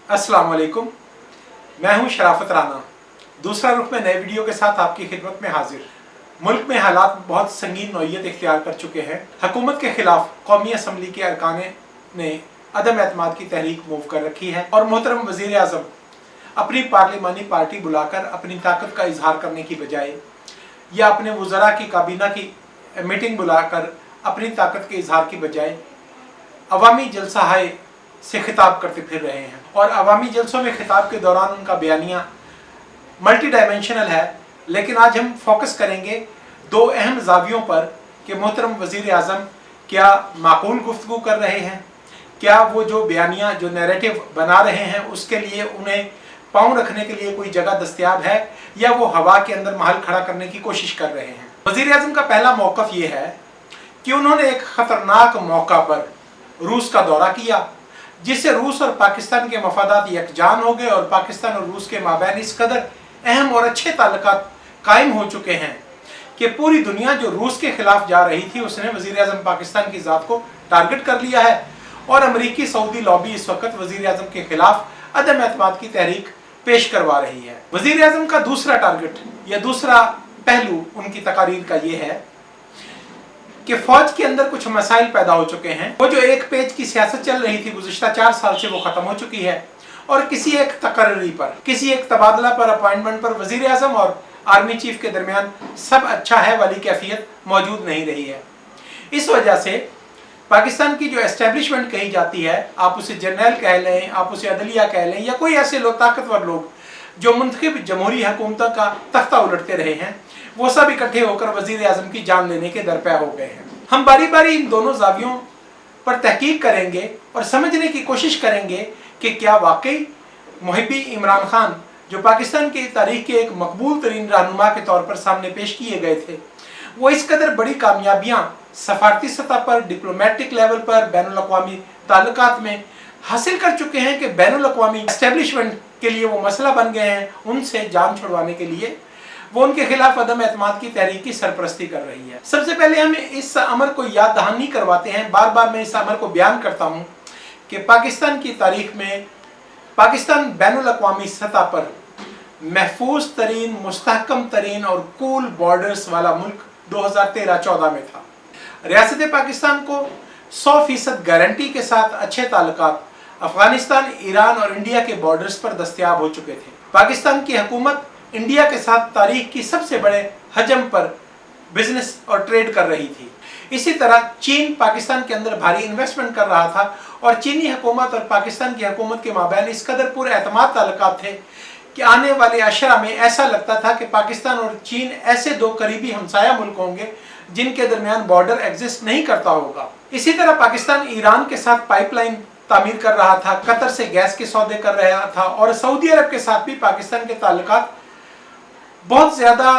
अस्सलाम वालेकुम, मैं हूं शराफत राना। दूसरा रुख में नए वीडियो के साथ आपकी खिदमत में हाजिर। मुल्क में हालात बहुत संगीन नौइयत इख्तियार कर चुके हैं। हुकूमत के खिलाफ कौमी असम्बली के अरकान ने अदम एतमाद की तहरीक मूव कर रखी है और मोहतरम वज़ीर आज़म अपनी पार्लिमानी पार्टी बुलाकर अपनी ताकत का इजहार करने की बजाय या अपने वज़रा की काबीना की मीटिंग बुलाकर अपनी ताकत के इजहार की बजाय अवामी जलसा से खिताब करते फिर रहे हैं। और अवामी जलसों में खिताब के दौरान उनका बयानिया मल्टी डायमेंशनल है। लेकिन आज हम फोकस करेंगे दो अहम ज़ावियों पर कि मोहतरम वज़ीर आज़म क्या माकूल गुफ्तगू कर रहे हैं, क्या वो जो बयानिया जो नैरेटिव बना रहे हैं उसके लिए उन्हें पाँव रखने के लिए कोई जगह दस्तयाब है या वो हवा के अंदर महल खड़ा करने की कोशिश कर रहे हैं। वज़ीर आज़म का पहला मौक़िफ़ ये है कि उन्होंने एक ख़तरनाक मौका पर रूस का दौरा किया जिससे रूस और पाकिस्तान के मफादात यकजान हो गए और पाकिस्तान और रूस के माबैन इस कदर अहम और अच्छे ताल्लुकात कायम हो चुके हैं कि पूरी दुनिया जो रूस के खिलाफ जा रही थी उसने वज़ीर आज़म पाकिस्तान की ज़ात को टारगेट कर लिया है और अमरीकी सऊदी लॉबी इस वक्त वज़ीर आज़म के खिलाफ अदम एतमाद की तहरीक पेश करवा रही है। वज़ीर आज़म का दूसरा टारगेट या दूसरा पहलू उनकी तकारीर का ये है कि फौज के अंदर कुछ मसाइल पैदा हो चुके हैं। वो जो एक पेज की सियासत चल रही थी गुज़िश्ता 4 साल से वो ख़त्म हो चुकी है और किसी एक तकर्री पर, किसी एक तबादला पर, अपॉइंटमेंट पर वज़ीर आज़म और आर्मी चीफ के दरमियान सब अच्छा है वाली कैफियत मौजूद नहीं रही है। इस वजह से पाकिस्तान की जो एस्टेब्लिशमेंट कही जाती है, आप उसे जनरल कह लें, आप उसे अदलिया कह लें या कोई ऐसे लोग ताकतवर लोग जो मुंतखब जमहूरी हुकूमतों का तख्ता उलटते रहे हैं, वो सब इकट्ठे होकर वज़ीर आज़म की जान लेने के दरपे हो गए हैं। हम बारी बारी इन दोनों ज़ावियों पर तहकीक करेंगे और समझने की कोशिश करेंगे कि क्या वाकई मुहिब्बी इमरान खान जो पाकिस्तान की तारीख के एक मकबूल तरीन रहनुमा के तौर पर सामने पेश किए गए थे, वो इस कदर बड़ी कामयाबियाँ सफारती सतह पर, डिप्लोमेटिक लेवल पर, बैनुल अक़वामी ताल्लुकात में हासिल कर चुके हैं कि बैनुल अक़वामी एस्टेब्लिशमेंट के लिए वो मसला बन गए हैं। उनसे जान छुड़वाने के लिए वो उनके खिलाफ अदम एतमाद की तहरीक की सरपरस्ती कर रही है। सबसे पहले हम इस अमर को याद दहानी करवाते हैं। बार बार मैं इस अमर को बयान करता हूँ कि पाकिस्तान की तारीख में पाकिस्तान बैनुल अक़वामी सतह पर महफूज तरीन, मुस्तहकम तरीन और कूल बॉर्डर्स वाला मुल्क 2013-14 में था। रियासत पाकिस्तान को 100% गारंटी के साथ अच्छे ताल्लुकात अफगानिस्तान, ईरान और इंडिया के बॉर्डर्स पर दस्तयाब हो चुके थे। पाकिस्तान की हुकूमत इंडिया के साथ तारीख की सबसे बड़े हजम पर बिजनेस और ट्रेड कर रही थी। इसी तरह चीन पाकिस्तान के अंदर भारी इन्वेस्टमेंट कर रहा था और चीनी हुकूमत और पाकिस्तान की हुकूमत के माबैन इस कदर पूरे एतमाद ताल्लुकात थे कि आने वाले अशरा में ऐसा लगता था कि पाकिस्तान और चीन ऐसे दो करीबी हमसाया मुल्क होंगे जिनके दरमियान बॉर्डर एग्जिस्ट नहीं करता होगा। इसी तरह पाकिस्तान ईरान के साथ पाइपलाइन तामीर कर रहा था, कतर से गैस के सौदे कर रहा था और सऊदी अरब के साथ भी पाकिस्तान के ताल्लुकात बहुत ज़्यादा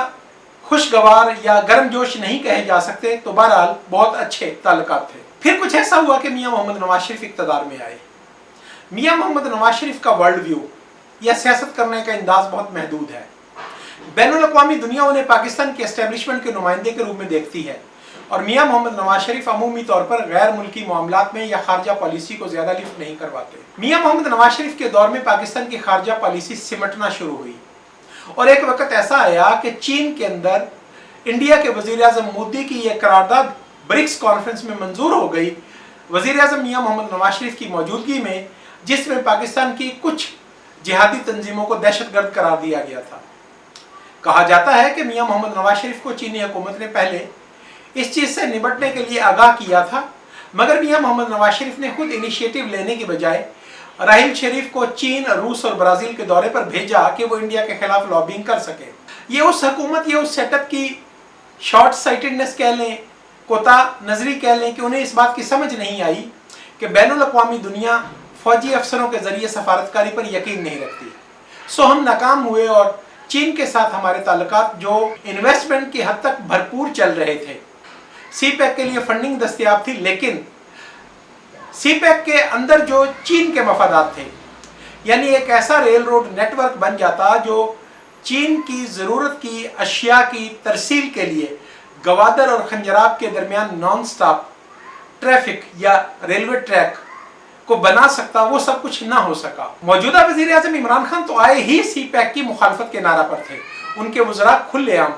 खुशगवार या गर्मजोश नहीं कहे जा सकते, तो बहरहाल बहुत अच्छे ताल्लुकात थे। फिर कुछ ऐसा हुआ कि मियाँ मोहम्मद नवाज शरीफ इक़्तिदार में आए। मियाँ मोहम्मद नवाज शरीफ का वर्ल्ड व्यू या सियासत करने का अंदाज बहुत महदूद है। बैनुल अक़वामी दुनिया उन्हें पाकिस्तान के एस्टेब्लिशमेंट के नुमाइंदे के रूप में देखती है और मियाँ मोहम्मद नवाज शरीफ अमूमी तौर पर गैर मुल्की मामलात में या खारजा पॉलिसी को ज़्यादा लिफ्ट नहीं करवाते। मियाँ मोहम्मद नवाज शरीफ के दौर में पाकिस्तान की खारजा पॉलिसी सिमटना शुरू हुई और एक वक्त ऐसा आया कि चीन के अंदर इंडिया के वज़ीर आज़म मोदी की यह करारदाद ब्रिक्स कॉन्फ्रेंस में मंजूर हो गई वज़ीर आज़म मियाँ मोहम्मद नवाज शरीफ की मौजूदगी में, जिसमें पाकिस्तान की कुछ जिहादी तंजीमों को दहशतगर्द करार दिया गया था। कहा जाता है कि मियाँ मोहम्मद नवाज शरीफ को चीनी हुकूमत ने पहले इस चीज़ से निपटने के लिए आगाह किया था, मगर मियाँ मोहम्मद नवाज शरीफ ने खुद इनिशिएटिव लेने की बजाय राहिल शरीफ को चीन, रूस और ब्राज़ील के दौरे पर भेजा कि वो इंडिया के खिलाफ लॉबिंग कर सके। ये उस हुकूमत, ये उस सेटअप की शॉर्ट साइटेडनेस कह लें, कोता नजरी कह लें कि उन्हें इस बात की समझ नहीं आई कि बैनुल अक़वामी दुनिया फौजी अफसरों के जरिए सफारतकारी पर यकीन नहीं रखती। सो हम नाकाम हुए और चीन के साथ हमारे ताल्लुकात जो इन्वेस्टमेंट की हद तक भरपूर चल रहे थे, CPEC के लिए फंडिंग दस्तयाब थी, लेकिन CPEC के अंदर जो चीन के मफादात थे, यानी एक ऐसा रेल रोड नेटवर्क बन जाता जो चीन की ज़रूरत की अशिया की तरसील के लिए गवादर और खंजराब के दरमियान नॉन स्टॉप ट्रैफिक या रेलवे ट्रैक को बना सकता, वो सब कुछ ना हो सका। मौजूदा वजीर आजम इमरान खान तो आए ही सी पैक की मुखालफत के नारा पर थे। उनके वज़रा खुलेआम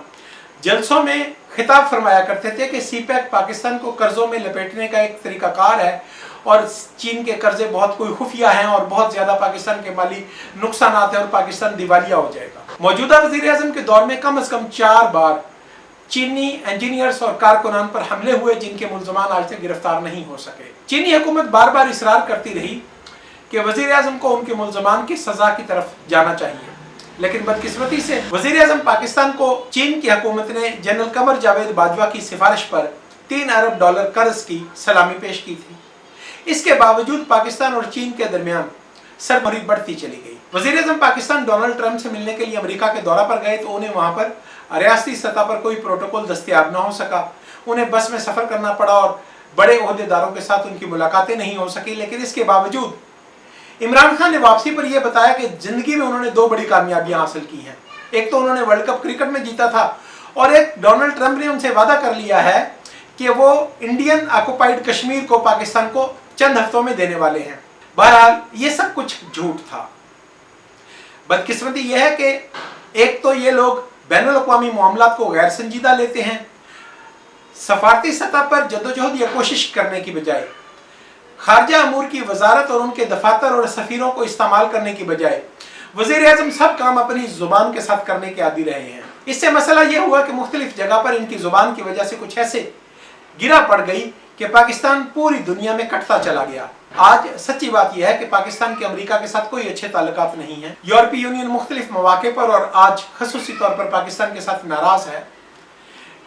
जलसों में खिताब फरमाया करते थे कि सी पैक पाकिस्तान को कर्जों में लपेटने का एक तरीकाकार है और चीन के कर्जे बहुत कोई खुफिया हैं और बहुत ज्यादा पाकिस्तान के माली नुकसान है और पाकिस्तान दिवालिया हो जाएगा। मौजूदा वजीर आजम के दौर में कम से कम 4 बार चीनी इंजीनियर्स और कारकुनान पर हमले हुए, जिनके मुल्ज़मान आज तक गिरफ्तार नहीं हो सके। चीनी हुकूमत बार बार इसरार करती रही कि वजीर आजम को उनके मुल्ज़मान की सजा की तरफ जाना चाहिए, लेकिन बदकिस्मती से वजीर आजम पाकिस्तान को चीन की हुकूमत ने जनरल कमर जावेद बाजवा की सिफारिश पर $3 अरब कर्ज की सलामी पेश की थी। इसके बावजूद पाकिस्तान और चीन के दरमियान सरमरी बढ़ती चली गई। वजीर आजम पाकिस्तान डोनाल्ड ट्रंप से मिलने के लिए अमेरिका के दौरा पर गए तो उन्हें वहां पर रियासती सतह पर कोई प्रोटोकॉल दस्तयाब न हो सका। उन्हें बस में सफर करना पड़ा और बड़े ओहदेदारों के साथ उनकी मुलाकातें नहीं हो सकी। लेकिन इसके बावजूद इमरान खान ने वापसी पर यह बताया कि जिंदगी में उन्होंने 2 बड़ी कामयाबियां हासिल की हैं। एक तो उन्होंने वर्ल्ड कप क्रिकेट में जीता था और एक डोनाल्ड ट्रंप ने उनसे वादा कर लिया है कि वो इंडियन ऑक्युपाइड कश्मीर को पाकिस्तान को चंद हफ्तों में देने वाले हैं। बहरहाल ये सब कुछ झूठ था। बदकिस्मती यह है कि एक तो ये लोग बैनुल-अक़वामी मामलात को गैर संजीदा लेते हैं। सफारती सतह पर जद्दोजहद या कोशिश करने की बजाय खारजा अमूर की वजारत और उनके दफातर और सफीरों को इस्तेमाल करने की बजाय वज़ीर आज़म सब काम अपनी जुबान के साथ करने के आदी रहे हैं। इससे मसला यह हुआ कि मुख्तलिफ जगह पर इनकी जुबान की वजह से कुछ ऐसे गिरा पड़ गई कि पाकिस्तान पूरी दुनिया में कटता चला गया। आज सच्ची बात यह है कि पाकिस्तान के अमेरिका के साथ कोई अच्छे ताल्लुकात नहीं है। यूरोपीय यूनियन मुख्तलिफ मौके पर और आज खसूसी तौर पर पाकिस्तान के साथ नाराज है।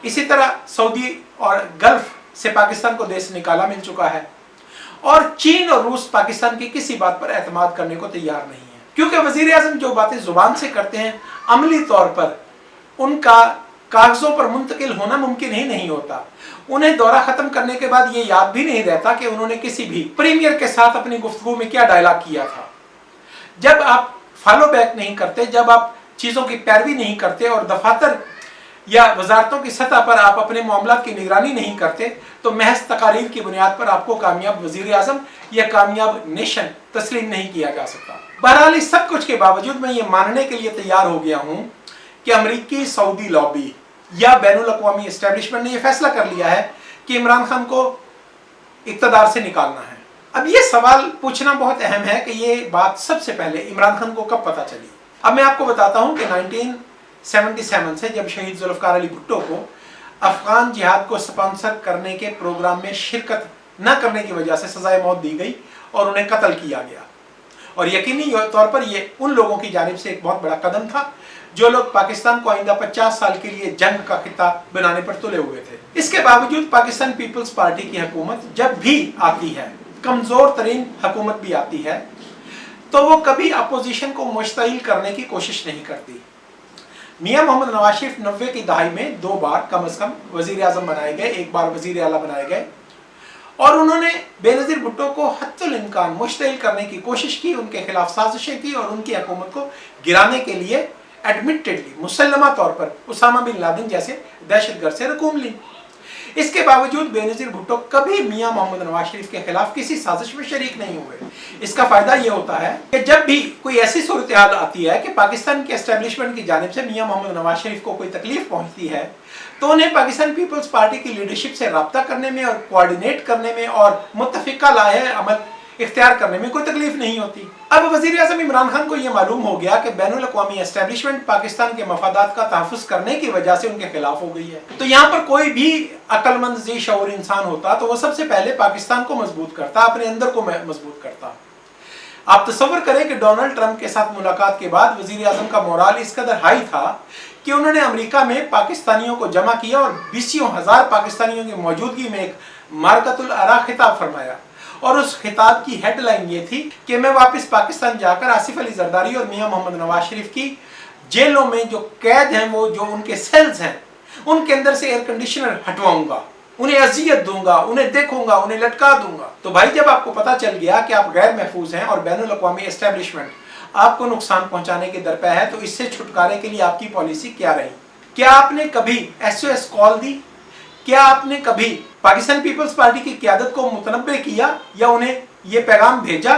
इसी तरह सऊदी और गल्फ से पाकिस्तान को देश निकाला मिल चुका है और चीन और रूस पाकिस्तान की किसी बात पर एतमाद करने को तैयार नहीं है, क्योंकि वजीर आज़म जो बातें जुबान से करते हैं अमली तौर पर उनका कागजों पर मुंतकिल होना मुमकिन ही नहीं होता। उन्हें दौरा खत्म करने के बाद ये याद भी नहीं रहता कि उन्होंने किसी भी प्रीमियर के साथ अपनी गुफ्तगू में क्या डायलॉग किया था। जब आप फॉलो बैक नहीं करते, जब आप चीज़ों की पैरवी नहीं करते और दफातर या वजारतों की सतह पर आप अपने मामलात की निगरानी नहीं करते, तो महज तकारीर की बुनियाद पर आपको कामयाब वजीर आज़म या कामयाब नेशन तस्लीम नहीं किया जा सकता। बहरहाल इस सब कुछ के बावजूद मैं ये मानने के लिए तैयार हो गया हूँ कि अमरीकी सऊदी लॉबी या बैनुल-अक़वामी एस्टेब्लिशमेंट ने यह फैसला कर लिया है कि इमरान खान को इक़्तिदार से निकालना है। अब ये सवाल पूछना बहुत अहम है कि ये बात सबसे पहले इमरान खान को कब पता चली। अब मैं आपको बताता हूँ कि 1977 से जब शहीद जुल्फ़िकार अली भुट्टो को अफगान जिहाद को स्पॉन्सर करने के प्रोग्राम में शिरकत न करने की वजह से सजाए मौत दी गई और उन्हें कत्ल किया गया, और यकीनी तौर पर ये उन लोगों की जानिब से एक बहुत बड़ा कदम था जो लोग पाकिस्तान को आइंदा 50 साल के लिए जंग का खिता बनाने पर तुले हुए थे। इसके बावजूद पाकिस्तान पीपल्स पार्टी की हुकूमत जब भी आती है, कमजोर तरीन हुकूमत भी आती है, तो वो कभी अपोजिशन को मुश्तइल करने की कोशिश नहीं करती। मियां मोहम्मद नवाज शरीफ 90 की दहाई में 2 बार कम से कम वजीर आजम बनाए गए, 1 बार वजीर आला बनाए गए, और उन्होंने बेनज़ीर भुट्टो को हत्तुल इम्कान मुश्तइल करने की कोशिश की, उनके खिलाफ साजिशें की और उनकी हुकूमत को गिराने के लिए एडमिटेडली मुसल्लमा तौर पर उसामा बिन लादेन जैसे दहशतगर्द से रकूम ली। इसके बावजूद बेनज़ीर भुट्टो कभी मियां मोहम्मद नवाज शरीफ के खिलाफ किसी साजिश में शरीक नहीं हुए। इसका फायदा यह होता है कि जब भी कोई ऐसी सूरत हाल आती है कि पाकिस्तान के एस्टेब्लिशमेंट की जानिब से मियां मोहम्मद नवाज शरीफ को कोई तकलीफ पहुंचती है, तो उन्हें पाकिस्तान पीपल्स पार्टी की लीडरशिप से रब्ता करने में और कोऑर्डिनेट करने में और मुत्तफिका लाए अमल इख्तियार करने में कोई तकलीफ नहीं होती। अब वज़ीर आज़म इमरान खान को यह मालूम हो गया कि बैनुल-अक़वामी एस्टेब्लिशमेंट पाकिस्तान के मफादात का तहफ़्फ़ुज़ करने की वजह से उनके खिलाफ हो गई है। तो यहाँ पर कोई भी अक्लमंद ज़ी शऊर इंसान होता तो वो सबसे पहले पाकिस्तान को मजबूत करता, अपने अंदर को मजबूत करता। आप तसव्वुर करें कि डोनाल्ड ट्रंप के साथ मुलाकात के बाद वज़ीर आज़म का मोराल इस कदर हाई था कि उन्होंने अमेरिका में पाकिस्तानियों को जमा किया और 20,000 पाकिस्तानियों की मौजूदगी में एक मारकतुल आरा खिताब फरमाया, और उस खिताब की हेडलाइन ये थी कि मैं वापस पाकिस्तान जाकर आसिफ अली जरदारी और मियां मोहम्मद नवाज शरीफ की जेलों में जो कैद हैं, वो जो उनके सेल्स हैं, उनके अंदर से एयर कंडीशनर हटवाऊंगा, उन्हें अजियत दूंगा, उन्हें देखूंगा, उन्हें लटका दूंगा। तो भाई जब आपको पता चल गया कि आप गैर महफूज हैं और बैनुल-अक़वामी एस्टेब्लिशमेंट आपको नुकसान पहुंचाने के दरपे है, तो इससे छुटकारे के लिए आपकी पॉलिसी क्या रही? क्या आपने कभी SOS कॉल दी? क्या आपने कभी पाकिस्तान पीपल्स पार्टी की क़यादत को मुतनब्बे किया या उन्हें ये पैगाम भेजा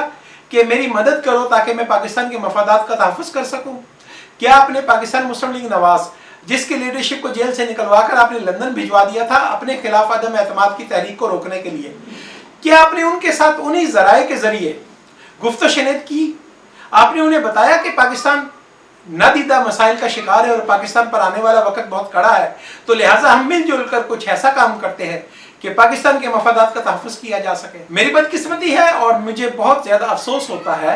कि मेरी मदद करो ताकि मैं पाकिस्तान के मफादात का तहफ़्फ़ुज़ कर सकूं? क्या आपने पाकिस्तान मुस्लिम लीग नवाज, जिसकी लीडरशिप को जेल से निकलवा कर आपने लंदन भिजवा दिया था अपने खिलाफ अदम एतमाद की तहरीक को रोकने के लिए, क्या आपने उनके साथ उन्हीं ज़राए के ज़रिए गुफ्त शनीद की? आपने उन्हें बताया कि पाकिस्तान नादीदा मसाइल का शिकार है और पाकिस्तान पर आने वाला वक्त बहुत कड़ा है, तो लिहाजा हम मिलजुल कर कुछ ऐसा काम करते हैं कि पाकिस्तान के मफादात का तहफ़्फ़ुज़ किया जा सके। मेरी बदकिस्मती है और मुझे बहुत ज़्यादा अफसोस होता है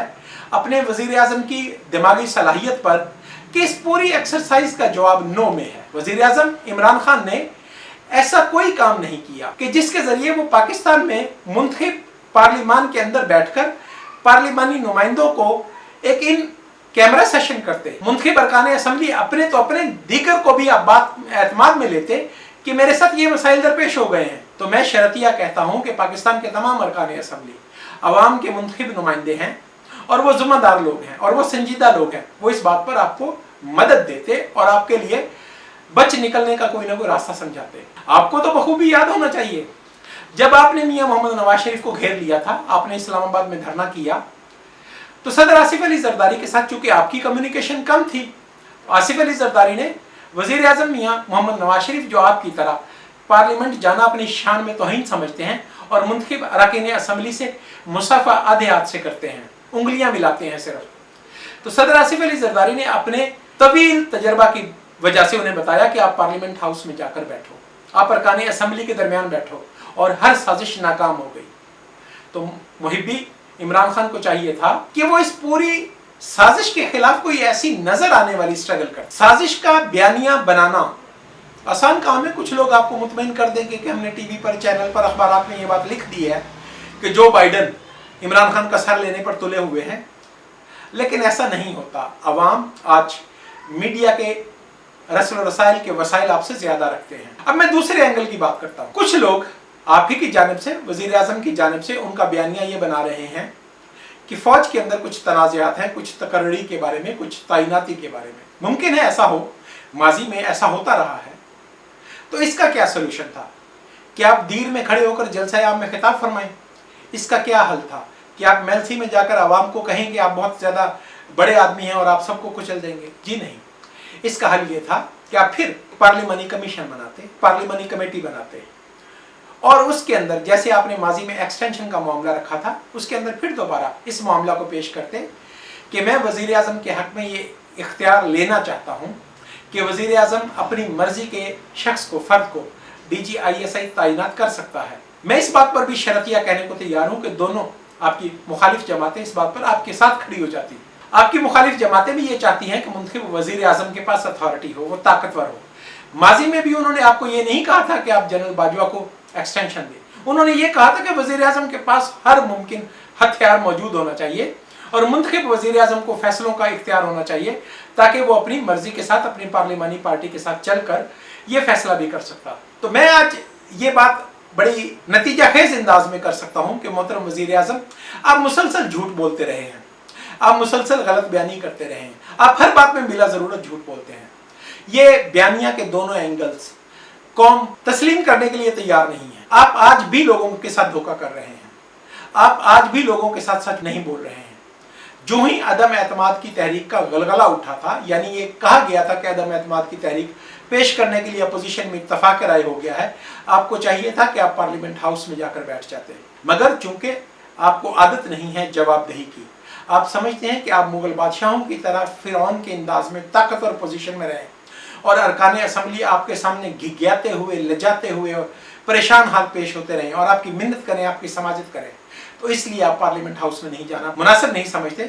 अपने वज़ीर आज़म की दिमागी सलाहियत पर कि इस पूरी एक्सरसाइज का जवाब नो में है। वज़ीर आज़म इमरान खान ने ऐसा कोई काम नहीं किया कि जिसके ज़रिए वो पाकिस्तान में मुंतखब पार्लिमान के अंदर बैठकर पार्लिमानी नुमाइंदों को एक इन कैमरा सेशन करते, मुंतखब अरकान असम्बली अपने तो अपने दीगर को भी आप बात एतमाद में लेते कि मेरे साथ ये मसाइल दरपेश हो गए हैं। तो मैं शरतिया कहता हूँ कि पाकिस्तान के तमाम अरकान असम्बली अवाम के मुंतखब नुमाइंदे हैं और वो ज़िम्मेदार लोग हैं और वो संजीदा लोग हैं। वो इस बात पर आपको मदद देते और आपके लिए बच निकलने का कोई ना कोई रास्ता समझाते। आपको तो बखूबी याद होना चाहिए, जब आपने मियां मोहम्मद नवाज शरीफ को घेर लिया था, आपने इस्लामाबाद में धरना किया, तो सदर आसिफ अली जरदारी के साथ चूंकि आपकी कम्युनिकेशन कम थी, आसिफ अली जरदारी ने वज़ीर आज़म मियां मोहम्मद नवाज शरीफ, जो आपकी तरह पार्लियामेंट जाना अपनी शान में तौहीन समझते हैं और मुंतखब अरकान असम्बली से मुसाफा आधे हाथ से करते हैं, उंगलियां मिलाते हैं सिर्फ, तो सदर आसिफ अली जरदारी ने अपने तवील तजर्बा की वजह से उन्हें बताया कि आप पार्लियामेंट हाउस में जाकर बैठो, आप अरकान असम्बली के दरमियान बैठो, और हर साजिश नाकाम हो गई। तो मुहिब्बी इमरान खान को चाहिए था कि वो इस पूरी साजिश के खिलाफ कोई ऐसी नजर आने वाली स्ट्रगल कर। साजिश का बयानिया बनाना आसान काम है, कुछ लोग आपको मुतमईन कर देंगे कि हमने टीवी पर, चैनल पर, अखबारात में ये बात लिख दी है कि जो बाइडन इमरान खान का सर लेने पर तुले हुए हैं, लेकिन ऐसा नहीं होता। अवाम आज मीडिया के रस्ल रसाइल के वसाइल आपसे ज्यादा रखते हैं। अब मैं दूसरे एंगल की बात करता हूँ। कुछ लोग आप ही की जानिब से, वज़ीर आज़म की जानिब से उनका बयानिया ये बना रहे हैं कि फौज के अंदर कुछ तनाज़ात हैं, कुछ तकर्री के बारे में, कुछ तैनाती के बारे में। मुमकिन है ऐसा हो, माजी में ऐसा होता रहा है, तो इसका क्या सोल्यूशन था कि आप दीर में खड़े होकर जलसा-ए-आम में खिताब फरमाएं? इसका क्या हल था कि आप मेलसी में जाकर आवाम को कहें कि आप बहुत ज़्यादा बड़े आदमी हैं और आप सबको कुचल देंगे? जी नहीं, इसका हल ये था कि आप फिर पार्लिमानी कमीशन बनाते, पार्लिमानी कमेटी बनाते, और उसके अंदर जैसे आपने माजी में एक्सटेंशन का मामला रखा था, उसके अंदर फिर दोबारा इस मामला को पेश करते कि मैं वज़ीर आज़म के हक़ में ये इख्तियार लेना चाहता हूँ कि वज़ीर आज़म अपनी मर्जी के शख्स को, फ़र्द को DGISI तैनात कर सकता है। मैं इस बात पर भी शरतिया कहने को तैयार हूँ कि दोनों आपकी मुखालिफ जमातें इस बात पर आपके साथ खड़ी हो जाती। आपकी मुखालिफ जमातें भी ये चाहती हैं कि मुंतखब वज़ीर आज़म के पास अथॉरिटी हो, वो ताकतवर हो। माजी में भी उन्होंने आपको ये नहीं कहा था कि आप जनरल बाजवा को एक्सटेंशन दें, उन्होंने ये कहा था कि वज़ीर आज़म के पास हर मुमकिन हथियार मौजूद होना चाहिए और मुंतखब वज़ीर आज़म को फैसलों का इख्तियार होना चाहिए ताकि वो अपनी मर्जी के साथ अपनी पार्लिमानी पार्टी के साथ चलकर ये फैसला भी कर सकता। तो मैं आज ये बात बड़ी नतीजा खेज अंदाज में कर सकता हूँ कि मोहतरम वज़ीर आज़म, आप मुसलसल झूठ बोलते रहे हैं, आप मुसलसल गलत बयानी करते रहे हैं, आप हर बात में बिला ज़रूरत झूठ बोलते हैं। ये बयानिया के दोनों एंगल्स कौम तस्लीम करने के लिए तैयार नहीं है। आप आज भी लोगों के साथ धोखा कर रहे हैं, आप आज भी लोगों के साथ सच नहीं बोल रहे हैं। जो ही अदम एतमाद की तहरीक का गलगला उठा था, यानी ये कहा गया था कि अदम एतमाद की तहरीक पेश करने के लिए अपोजिशन में इत्तफाक राय हो गया है, आपको चाहिए था कि आप पार्लियामेंट हाउस में जाकर बैठ जाते, मगर चूंकि आपको आदत नहीं है जवाबदेही की, आप समझते हैं कि आप मुगल बादशाहों की तरह फिरौन के अंदाज में ताकतवर पोजीशन में रहें और अरकान असम्बली आपके सामने घिघियाते हुए, लजाते हुए और परेशान हाल पेश होते रहें और आपकी मिन्नत करें, आपकी समाजत करें। तो इसलिए आप पार्लियामेंट हाउस में नहीं जाना मुनासिब नहीं समझते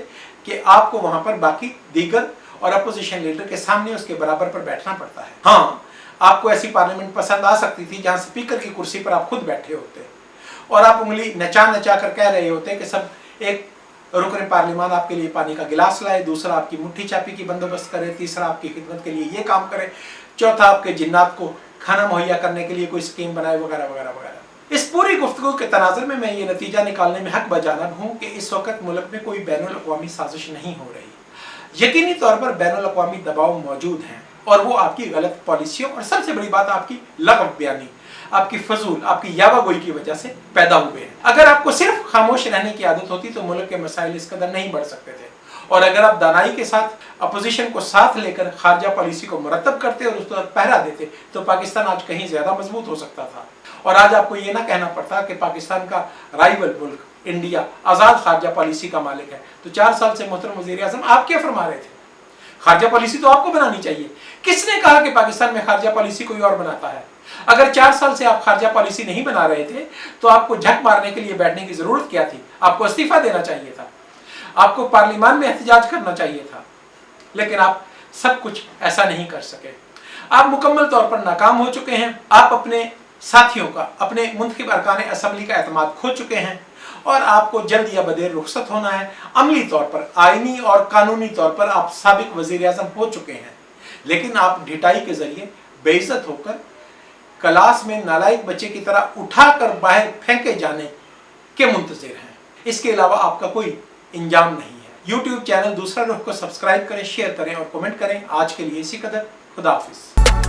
कि आपको वहां पर बाकी दीगर और अपोजिशन लीडर के सामने उसके बराबर पर बैठना पड़ता है। हाँ, आपको ऐसी पार्लियामेंट पसंद आ सकती थी जहां स्पीकर की कुर्सी पर आप खुद बैठे होते और आप उंगली नचा नचा कर कह रहे होते कि सब एक रुकन पार्लियामान आपके लिए पानी का गिलास लाए, दूसरा आपकी मुट्ठी चापी की बंदोबस्त करे, तीसरा आपकी खिदमत के लिए ये काम करे, चौथा आपके जिन्नात को खाना मुहैया करने के लिए कोई स्कीम बनाए, वगैरह वगैरह वगैरह। इस पूरी गुफ्तगू के तनाजुर में मैं ये नतीजा निकालने में हक बजानब हूँ कि इस वक्त मुल्क में कोई बैनुल अक़वामी साजिश नहीं हो रही। यकीनी तौर पर बैनुल अक़वामी दबाव मौजूद हैं और वो आपकी गलत पॉलिसियों और सबसे बड़ी बात आपकी लगव बयानी, आपकी फजूल, आपकी यावागोई की वजह से पैदा हुए हैं। अगर आपको सिर्फ खामोश रहने की आदत होती तो मुल्क के मसाइल इस कदर नहीं बढ़ सकते थे। और अगर आप दानाई के साथ अपोजिशन को साथ लेकर खारजा पॉलिसी को मुरतब करते और उस पर पहरा देते तो पाकिस्तान आज कहीं ज्यादा मजबूत हो सकता था। और आज आपको ये ना कहना पड़ता कि पाकिस्तान का राइवल मुल्क इंडिया आजाद खारजा पॉलिसी का मालिक है। तो 4 साल से मोहतरम वज़ीर आज़म आप क्या फरमा रहे थे? खारजा पॉलिसी तो आपको बनानी चाहिए। किसने कहा कि पाकिस्तान में खारजा पॉलिसी कोई और बनाता है? अगर 4 साल से आप खारजा पॉलिसी नहीं बना रहे थे तो आपको झक मारने के लिए बैठने की जरूरत क्या थी? आपको इस्तीफा देना चाहिए था, आपको पार्लियामान में एहतजाज करना चाहिए था, लेकिन आप सब कुछ ऐसा नहीं कर सके। आप मुकम्मल तौर पर नाकाम हो चुके हैं। आप अपने साथियों का, अपने मुंतखब अरकान असम्बली का एतमाद खो चुके हैं और आपको जल्द या बदेर रुखसत होना है। अमली तौर पर, आईनी और कानूनी तौर पर आप साबिक वज़ीर आज़म हो चुके हैं, लेकिन आप ढिटाई के जरिए बेइज्जत होकर क्लास में नालायक बच्चे की तरह उठाकर बाहर फेंके जाने के मुंतज़िर हैं। इसके अलावा आपका कोई इंजाम नहीं है। यूट्यूब चैनल दूसरा रुख को सब्सक्राइब करें, शेयर करें और कमेंट करें। आज के लिए इसी कदर। खुदा हाफिज़।